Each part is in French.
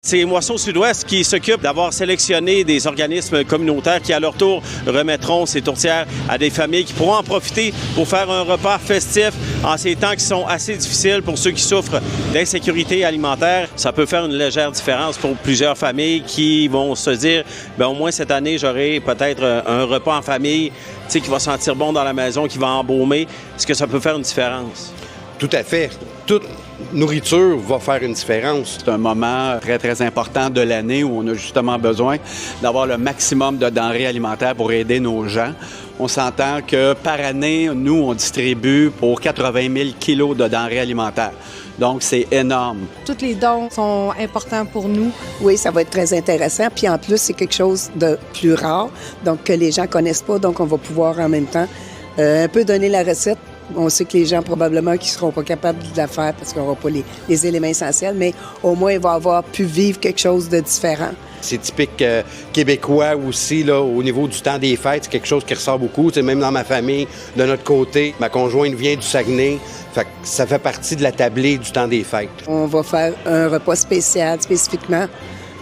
C'est Moisson Sud-Ouest qui s'occupe d'avoir sélectionné des organismes communautaires qui, à leur tour, remettront ces tourtières à des familles qui pourront en profiter pour faire un repas festif en ces temps qui sont assez difficiles pour ceux qui souffrent d'insécurité alimentaire. Ça peut faire une légère différence pour plusieurs familles qui vont se dire, bien, au moins cette année, j'aurai peut-être un repas en famille, qui va sentir bon dans la maison, qui va embaumer. Est-ce que ça peut faire une différence? Tout à fait. Toute nourriture va faire une différence. C'est un moment très, très important de l'année où on a justement besoin d'avoir le maximum de denrées alimentaires pour aider nos gens. On s'entend que par année, nous, on distribue pour 80 000 kilos de denrées alimentaires. Donc, c'est énorme. Tous les dons sont importants pour nous. Oui, ça va être très intéressant. Puis en plus, c'est quelque chose de plus rare, donc que les gens connaissent pas. Donc, on va pouvoir en même temps un peu donner la recette. On sait que les gens, probablement, qui ne seront pas capables de la faire parce qu'on n'aura pas les éléments essentiels, mais au moins, ils vont avoir pu vivre quelque chose de différent. C'est typique québécois aussi, là, au niveau du temps des fêtes. C'est quelque chose qui ressort beaucoup. T'sais, même dans ma famille, de notre côté, ma conjointe vient du Saguenay. Fait que ça fait partie de la tablée du temps des fêtes. On va faire un repas spécial, spécifiquement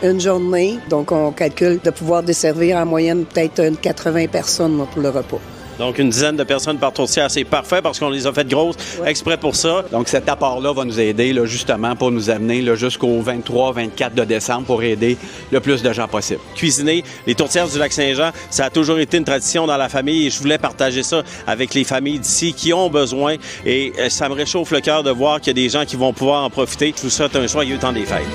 une journée. Donc, on calcule de pouvoir desservir en moyenne peut-être 80 personnes pour le repas. Donc, une dizaine de personnes par tourtière, c'est parfait parce qu'on les a faites grosses exprès pour ça. Donc, cet apport-là va nous aider là, justement pour nous amener là, jusqu'au 23-24 de décembre pour aider le plus de gens possible. Cuisiner les tourtières du Lac-Saint-Jean, ça a toujours été une tradition dans la famille et je voulais partager ça avec les familles d'ici qui ont besoin et ça me réchauffe le cœur de voir qu'il y a des gens qui vont pouvoir en profiter. Je vous souhaite un joyeux temps des fêtes.